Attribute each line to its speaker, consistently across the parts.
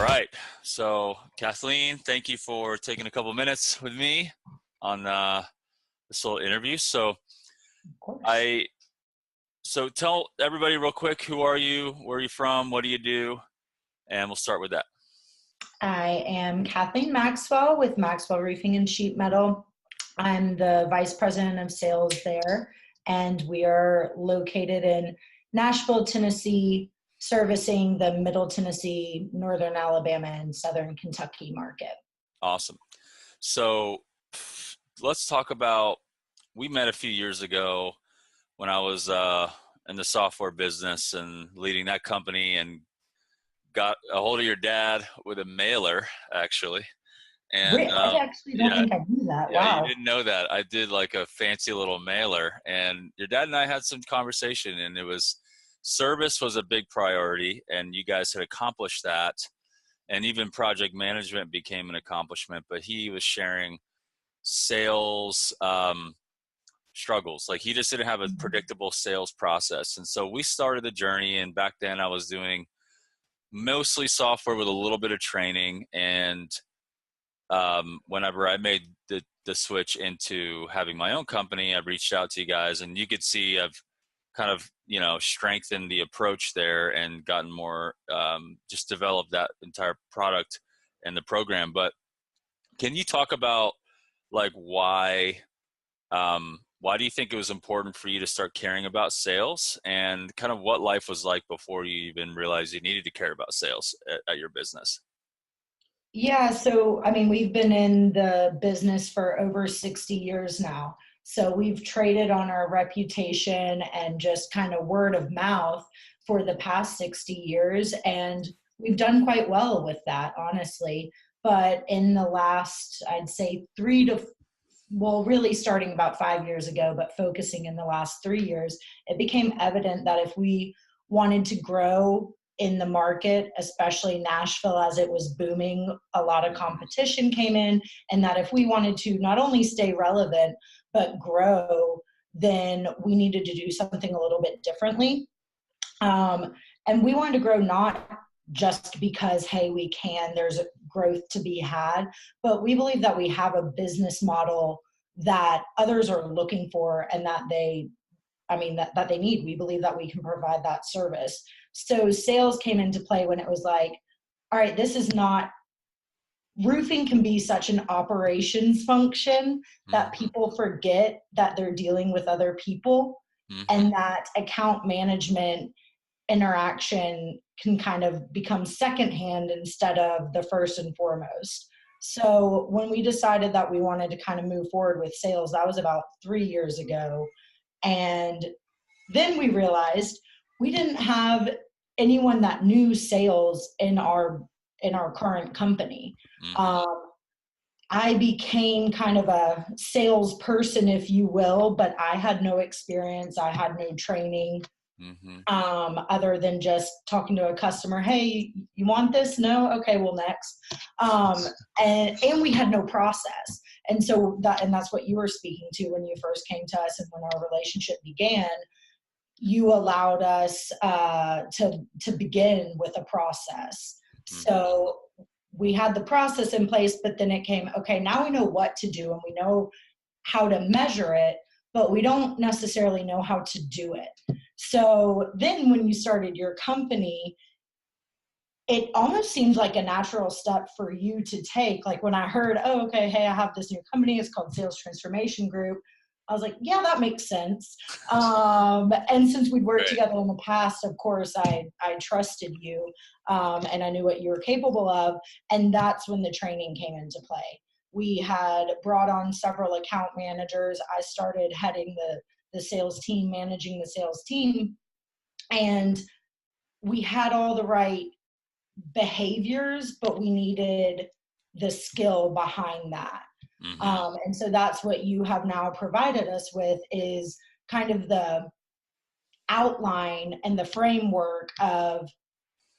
Speaker 1: right. So, Kathleen, thank you for taking a couple minutes with me on this little interview.
Speaker 2: Of course.
Speaker 1: I so tell everybody real quick, who are you? Where are you from? What do you do? And we'll start with that.
Speaker 2: I am Kathleen Maxwell with Maxwell Roofing and Sheet Metal. I'm the Vice President of Sales there, and we are located in Nashville, Tennessee, servicing the Middle Tennessee, Northern Alabama, and Southern Kentucky market.
Speaker 1: Awesome. So let's talk about, we met a few years ago when I was in the software business and leading that company, and got a hold of your dad with a mailer, actually. And
Speaker 2: I actually don't think I knew that.
Speaker 1: yeah, you
Speaker 2: Wow.
Speaker 1: didn't know that. I did like a fancy little mailer, and your dad and I had some conversation, and it was service was a big priority, and you guys had accomplished that. And even project management became an accomplishment, but he was sharing sales struggles. Like, he just didn't have a predictable sales process. And so we started the journey, and back then I was doing mostly software with a little bit of training. And whenever I made the switch into having my own company, I reached out to you guys, and you could see I've kind of, strengthened the approach there and gotten more, just developed that entire product and the program. But can you talk about, like, why do you think it was important for you to start caring about sales, and kind of what life was like before you even realized you needed to care about sales at your business?
Speaker 2: Yeah, so we've been in the business for over 60 years now. So we've traded on our reputation and just kind of word of mouth for the past 60 years. And we've done quite well with that, honestly. But in the last, I'd say really starting about 5 years ago, but focusing in the last 3 years, it became evident that if we wanted to grow in the market, especially Nashville as it was booming, a lot of competition came in, and that if we wanted to not only stay relevant, but grow, then we needed to do something a little bit differently. And we wanted to grow not just because, hey, we can, there's growth to be had, but we believe that we have a business model that others are looking for and that they need. We believe that we can provide that service. So sales came into play when it was like, all right, roofing can be such an operations function that people forget that they're dealing with other people, and that account management interaction can kind of become secondhand instead of the first and foremost. So when we decided that we wanted to kind of move forward with sales, that was about 3 years ago. And then we realized we didn't have anyone that knew sales in our current company. I became kind of a salesperson, if you will, but I had no experience. I had no training, other than just talking to a customer. Hey, you want this? No? Okay, well, next. And we had no process. And so that's what you were speaking to when you first came to us and when our relationship began. You allowed us to begin with a process. So we had the process in place, but then it came, okay, now we know what to do and we know how to measure it, but we don't necessarily know how to do it. So then when you started your company, it almost seemed like a natural step for you to take. Like when I heard, oh, okay, hey, I have this new company, it's called Sales Transformation Group. I was like, yeah, that makes sense. And since we'd worked together in the past, of course, I trusted you, and I knew what you were capable of. And that's when the training came into play. We had brought on several account managers. I started heading the sales team, managing the sales team. And we had all the right behaviors, but we needed the skill behind that. And so that's what you have now provided us with, is kind of the outline and the framework of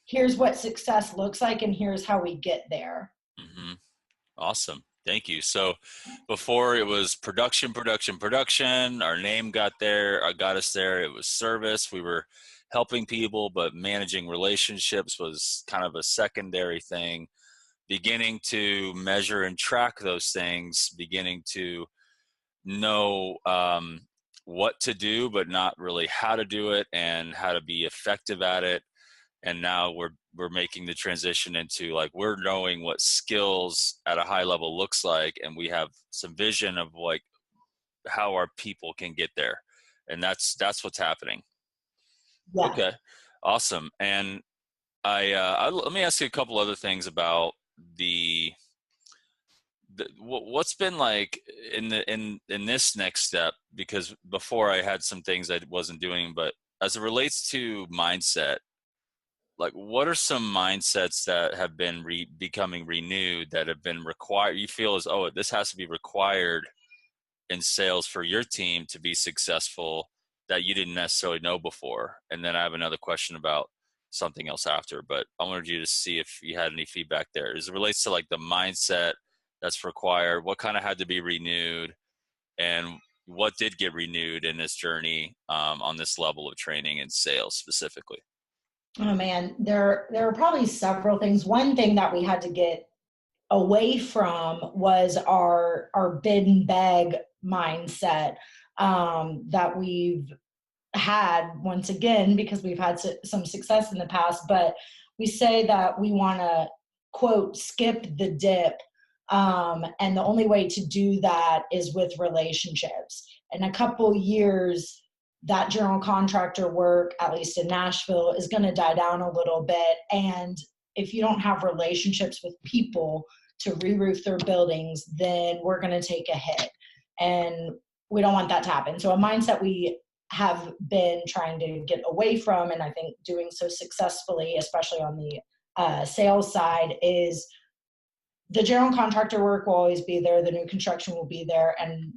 Speaker 2: here's what success looks like and here's how we get there.
Speaker 1: Awesome. Thank you. So before it was production, production, production. Our name got us there. It was service. We were helping people, but managing relationships was kind of a secondary thing. Beginning to measure and track those things, beginning to know what to do, but not really how to do it and how to be effective at it. And now we're making the transition into, like, we're knowing what skills at a high level looks like, and we have some vision of like how our people can get there, and that's what's happening.
Speaker 2: Yeah.
Speaker 1: Okay, awesome. And let me ask you a couple other things about what's been like in this next step, because before I had some things I wasn't doing, but as it relates to mindset, like, what are some mindsets that have been becoming renewed, that have been required, you feel as, oh, this has to be required in sales for your team to be successful, that you didn't necessarily know before? And then I have another question about something else after, but I wanted you to see if you had any feedback there as it relates to like the mindset that's required, what kind of had to be renewed, and what did get renewed in this journey on this level of training and sales specifically.
Speaker 2: Oh man, there are probably several things. One thing that we had to get away from was our bid and beg mindset that we've had, once again, because we've had some success in the past. But we say that we want to, quote, skip the dip. And the only way to do that is with relationships. In a couple years, that general contractor work, at least in Nashville, is going to die down a little bit. And if you don't have relationships with people to re-roof their buildings, then we're going to take a hit. And we don't want that to happen. So a mindset we have been trying to get away from, and I think doing so successfully, especially on the sales side, is the general contractor work will always be there, the new construction will be there, and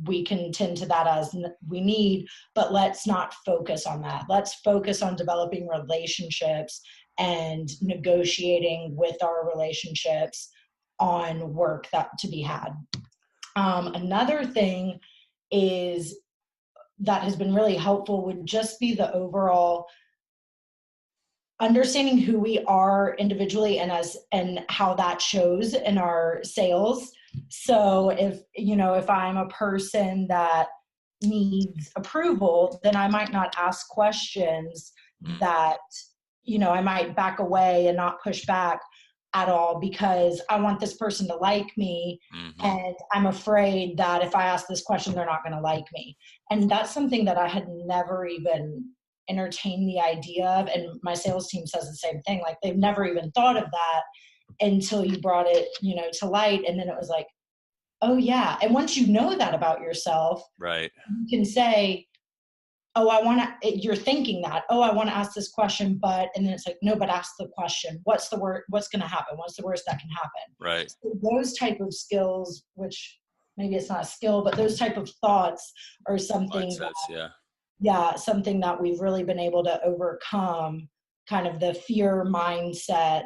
Speaker 2: we can tend to that as we need, but let's not focus on that. Let's focus on developing relationships and negotiating with our relationships on work that to be had. Another thing is that has been really helpful would just be the overall understanding who we are individually and how that shows in our sales. So if I'm a person that needs approval, then I might not ask questions that, I might back away and not push back at all, because I want this person to like me. Mm-hmm. And I'm afraid that if I ask this question, they're not going to like me. And that's something that I had never even entertained the idea of. And my sales team says the same thing. Like, they've never even thought of that until you brought it, to light. And then it was like, oh yeah. And once you know that about yourself,
Speaker 1: right,
Speaker 2: you can say, oh, you're thinking that, oh, I want to ask this question, and then it's like, no, but ask the question. What's the word? What's going to happen? What's the worst that can happen?
Speaker 1: Right.
Speaker 2: So those type of skills, which maybe it's not a skill, but those type of thoughts are something something that we've really been able to overcome, kind of the fear mindset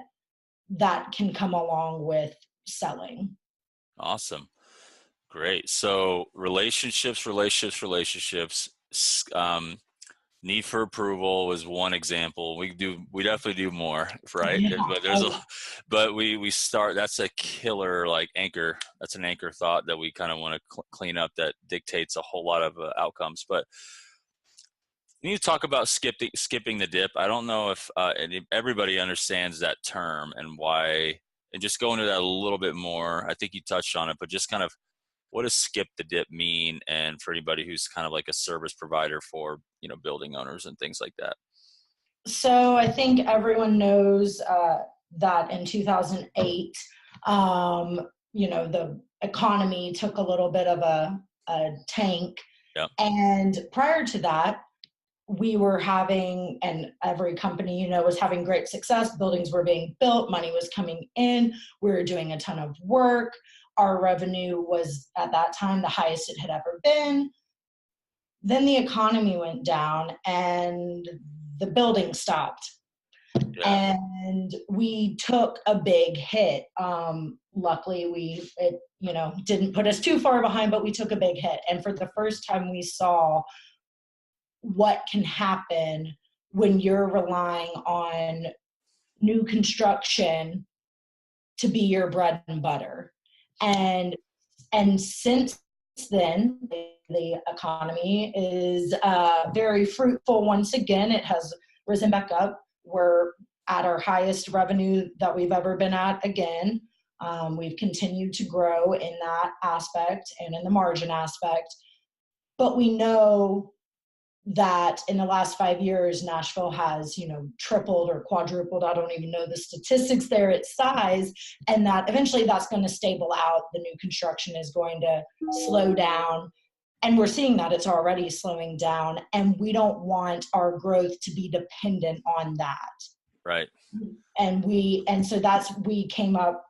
Speaker 2: that can come along with selling.
Speaker 1: Awesome. Great. So relationships, need for approval was one example. We definitely do more, right?
Speaker 2: Yeah.
Speaker 1: But we start, that's a killer, like, anchor. That's an anchor thought that we kind of want to clean up, that dictates a whole lot of outcomes. But you need to talk about skipping the dip. I don't know if everybody understands that term and why, and just go into that a little bit more. I think you touched on it, but just kind of, what does skip the dip mean? And for anybody who's kind of like a service provider for, building owners and things like that.
Speaker 2: So I think everyone knows that in 2008, the economy took a little bit of a tank.
Speaker 1: Yep.
Speaker 2: And prior to that, we were having, and every company, was having great success. Buildings were being built, money was coming in, we were doing a ton of work. Our revenue was at that time the highest it had ever been. Then the economy went down and the building stopped.
Speaker 1: Yeah.
Speaker 2: And we took a big hit. Luckily, it didn't put us too far behind, but we took a big hit. And for the first time, we saw what can happen when you're relying on new construction to be your bread and butter. And since then, the economy is very fruitful once again. It has risen back up. We're at our highest revenue that we've ever been at again. We've continued to grow in that aspect and in the margin aspect. But we know that in the last 5 years, Nashville has, tripled or quadrupled. I don't even know the statistics there, its size, and that eventually that's going to stable out. The new construction is going to slow down. And we're seeing that it's already slowing down, and we don't want our growth to be dependent on that.
Speaker 1: Right.
Speaker 2: And so we came up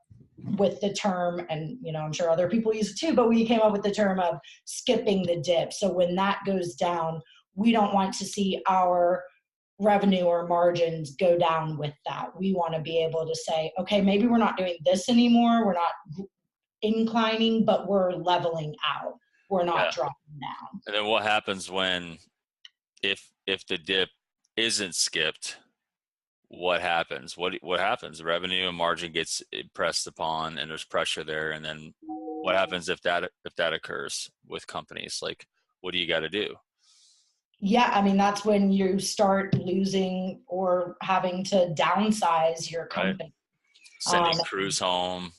Speaker 2: with the term, and I'm sure other people use it too, but we came up with the term of skipping the dip. So when that goes down, we don't want to see our revenue or margins go down with that. We want to be able to say, okay, maybe we're not doing this anymore. We're not inclining, but we're leveling out. We're not dropping down.
Speaker 1: And then what happens if the dip isn't skipped? What happens? What happens? The revenue and margin gets pressed upon, and there's pressure there. And then what happens if that occurs with companies? Like, what do you got to do?
Speaker 2: Yeah, I mean, that's when you start losing or having to downsize your company.
Speaker 1: Right. Sending crews home,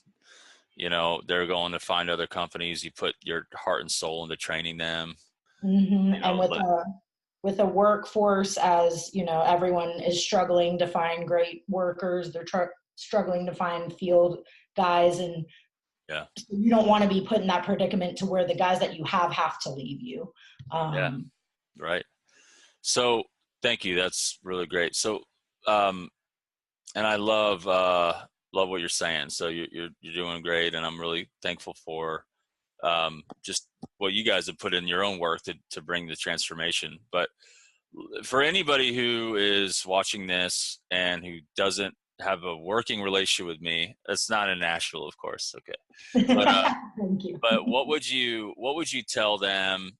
Speaker 1: they're going to find other companies. You put your heart and soul into training them.
Speaker 2: And with a workforce, as everyone is struggling to find great workers. They're struggling to find field guys, and you don't want to be put in that predicament to where the guys that you have to leave you.
Speaker 1: Right. So thank you. That's really great. So, and I love what you're saying. So you're doing great, and I'm really thankful for just what you guys have put in your own work to bring the transformation. But for anybody who is watching this and who doesn't have a working relationship with me, that's not in Nashville, of course. Okay. But,
Speaker 2: Thank you.
Speaker 1: But what would you tell them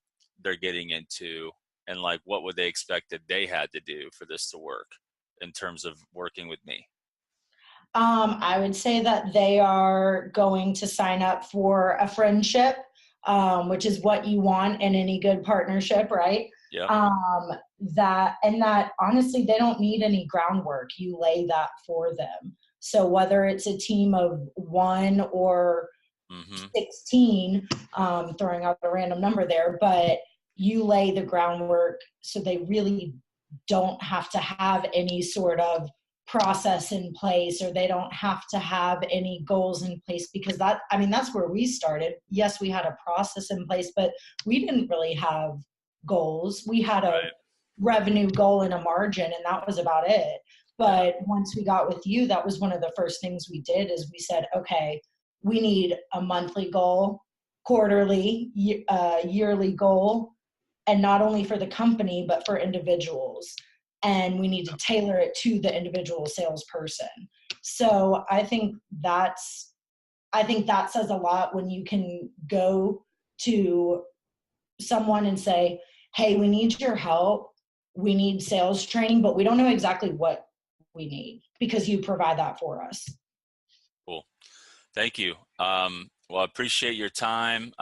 Speaker 1: they're getting into, and like, what would they expect that they had to do for this to work in terms of working with me?
Speaker 2: I would say that they are going to sign up for a friendship, which is what you want in any good partnership, right?
Speaker 1: Yeah.
Speaker 2: That honestly, they don't need any groundwork. You lay that for them. So whether it's a team of 1 or 16, throwing out a random number there, but you lay the groundwork so they really don't have to have any sort of process in place, or they don't have to have any goals in place, because that's where we started. Yes, we had a process in place, but we didn't really have goals. We had a revenue goal and a margin, and that was about it. But once we got with you, that was one of the first things we did, is we said, okay, we need a monthly goal, quarterly, yearly goal, and not only for the company, but for individuals. And we need to tailor it to the individual salesperson. So I think that says a lot when you can go to someone and say, hey, we need your help. We need sales training, but we don't know exactly what we need, because you provide that for us.
Speaker 1: Cool. Thank you. Well, I appreciate your time.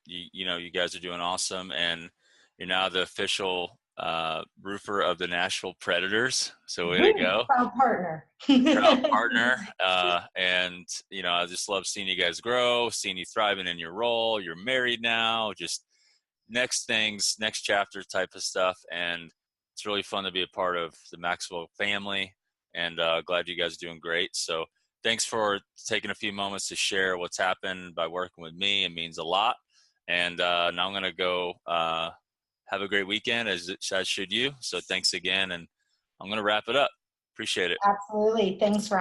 Speaker 1: You guys are doing awesome, and you're now the official roofer of the Nashville Predators. So way to go.
Speaker 2: Proud partner.
Speaker 1: Proud partner. And, I just love seeing you guys grow, seeing you thriving in your role. You're married now, just next chapter type of stuff. And it's really fun to be a part of the Maxwell family, and glad you guys are doing great. So thanks for taking a few moments to share what's happened by working with me. It means a lot. And now I'm going to go have a great weekend, as should you. So thanks again, and I'm going to wrap it up. Appreciate it.
Speaker 2: Absolutely. Thanks, Ryan.